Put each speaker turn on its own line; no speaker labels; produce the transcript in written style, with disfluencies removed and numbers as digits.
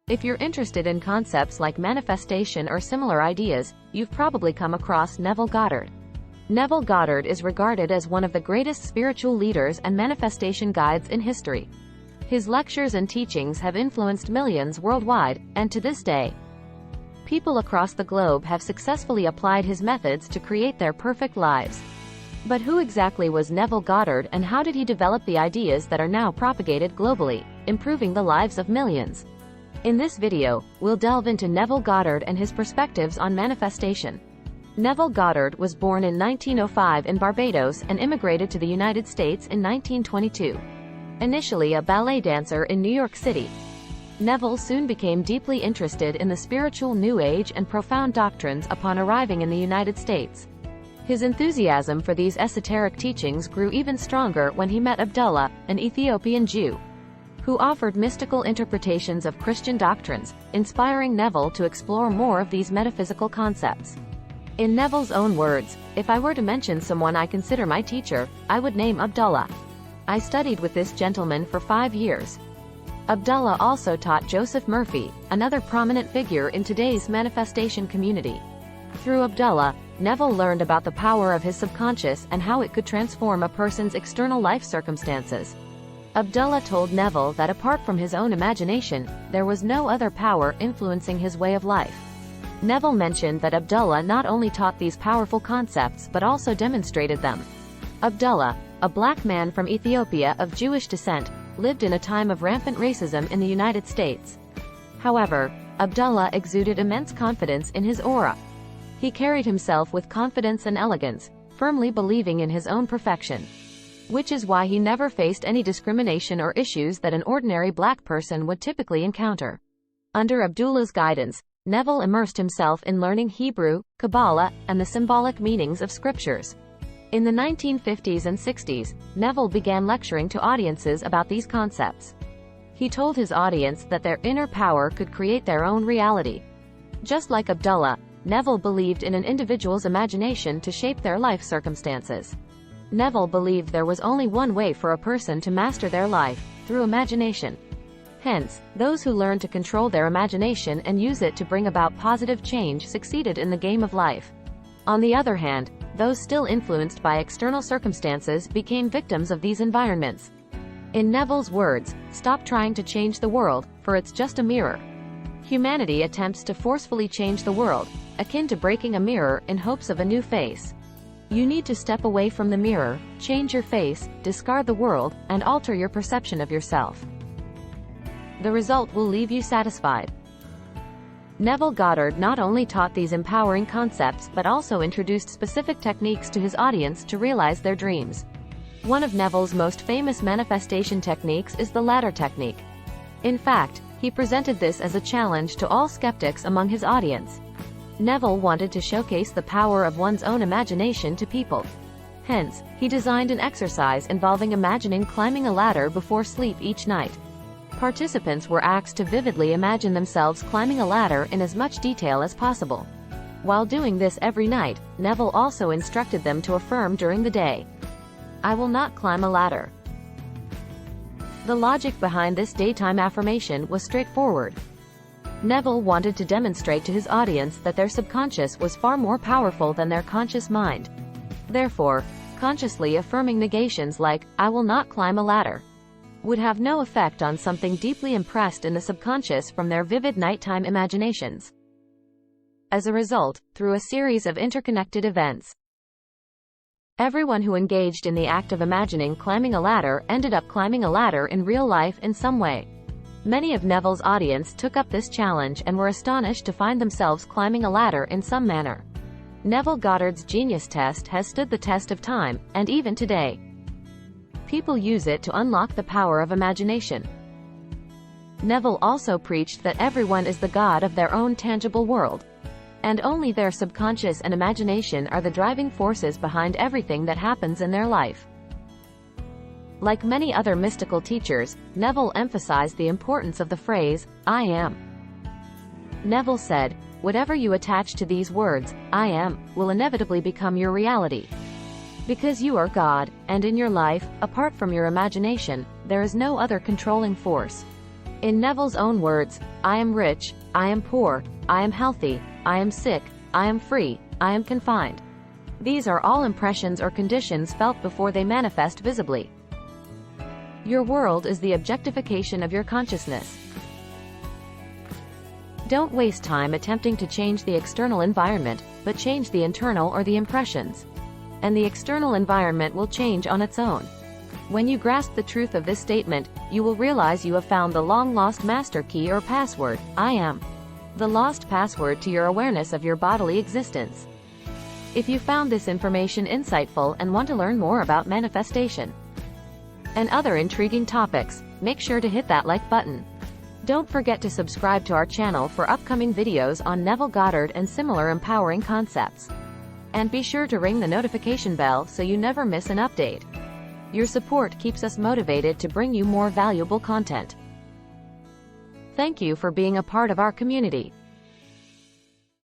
If you're interested in concepts like manifestation or similar ideas, you've probably come across Neville Goddard. Neville Goddard is regarded as one of the greatest spiritual leaders and manifestation guides in history. His lectures and teachings have influenced millions worldwide, and to this day, people across the globe have successfully applied his methods to create their perfect lives. But who exactly was Neville Goddard, and how did he develop the ideas that are now propagated globally, improving the lives of millions? In this video, we'll delve into Neville Goddard and his perspectives on manifestation. Neville Goddard was born in 1905 in Barbados and immigrated to the United States in 1922. Initially a ballet dancer in New York City, Neville soon became deeply interested in the spiritual New Age and profound doctrines upon arriving in the United States. His enthusiasm for these esoteric teachings grew even stronger when he met Abdullah, an Ethiopian Jew, who offered mystical interpretations of Christian doctrines, inspiring Neville to explore more of these metaphysical concepts. In Neville's own words, "If I were to mention someone I consider my teacher, I would name Abdullah. I studied with this gentleman for 5 years." Abdullah also taught Joseph Murphy, another prominent figure in today's manifestation community. Through Abdullah, Neville learned about the power of his subconscious and how it could transform a person's external life circumstances. Abdullah told Neville that apart from his own imagination, there was no other power influencing his way of life. Neville mentioned that Abdullah not only taught these powerful concepts but also demonstrated them. Abdullah, a black man from Ethiopia of Jewish descent, lived in a time of rampant racism in the United States. However, Abdullah exuded immense confidence in his aura. He carried himself with confidence and elegance, firmly believing in his own perfection, which is why he never faced any discrimination or issues that an ordinary black person would typically encounter. Under Abdullah's guidance, Neville immersed himself in learning Hebrew, Kabbalah, and the symbolic meanings of scriptures. In the 1950s and 60s, Neville began lecturing to audiences about these concepts. He told his audience that their inner power could create their own reality. Just like Abdullah, Neville believed in an individual's imagination to shape their life circumstances. Neville believed there was only one way for a person to master their life, through imagination. Hence, those who learned to control their imagination and use it to bring about positive change succeeded in the game of life. On the other hand, those still influenced by external circumstances became victims of these environments. In Neville's words, "Stop trying to change the world, for it's just a mirror." Humanity attempts to forcefully change the world, akin to breaking a mirror in hopes of a new face. You need to step away from the mirror, change your face, discard the world, and alter your perception of yourself. The result will leave you satisfied. Neville Goddard not only taught these empowering concepts but also introduced specific techniques to his audience to realize their dreams. One of Neville's most famous manifestation techniques is the ladder technique. In fact, he presented this as a challenge to all skeptics among his audience. Neville wanted to showcase the power of one's own imagination to people. Hence, he designed an exercise involving imagining climbing a ladder before sleep each night. Participants were asked to vividly imagine themselves climbing a ladder in as much detail as possible. While doing this every night, Neville also instructed them to affirm during the day, "I will not climb a ladder." The logic behind this daytime affirmation was straightforward. Neville wanted to demonstrate to his audience that their subconscious was far more powerful than their conscious mind. Therefore, consciously affirming negations like, "I will not climb a ladder," would have no effect on something deeply impressed in the subconscious from their vivid nighttime imaginations. As a result, through a series of interconnected events, everyone who engaged in the act of imagining climbing a ladder ended up climbing a ladder in real life in some way. Many of Neville's audience took up this challenge and were astonished to find themselves climbing a ladder in some manner. Neville Goddard's genius test has stood the test of time, and even today, people use it to unlock the power of imagination. Neville also preached that everyone is the god of their own tangible world, and only their subconscious and imagination are the driving forces behind everything that happens in their life. Like many other mystical teachers, Neville emphasized the importance of the phrase, "I am." Neville said, "Whatever you attach to these words, 'I am,' will inevitably become your reality. Because you are God, and in your life, apart from your imagination, there is no other controlling force. In Neville's own words, I am rich, I am poor, I am healthy, I am sick, I am free, I am confined. These are all impressions or conditions felt before they manifest visibly. Your world is the objectification of your consciousness. Don't waste time attempting to change the external environment, but change the internal or the impressions. And the external environment will change on its own. When you grasp the truth of this statement, you will realize you have found the long-lost master key or password, I am. The lost password to your awareness of your bodily existence. If you found this information insightful and want to learn more about manifestation and other intriguing topics, make sure to hit that like button. Don't forget to subscribe to our channel for upcoming videos on Neville Goddard and similar empowering concepts. And be sure to ring the notification bell so you never miss an update. Your support keeps us motivated to bring you more valuable content. Thank you for being a part of our community.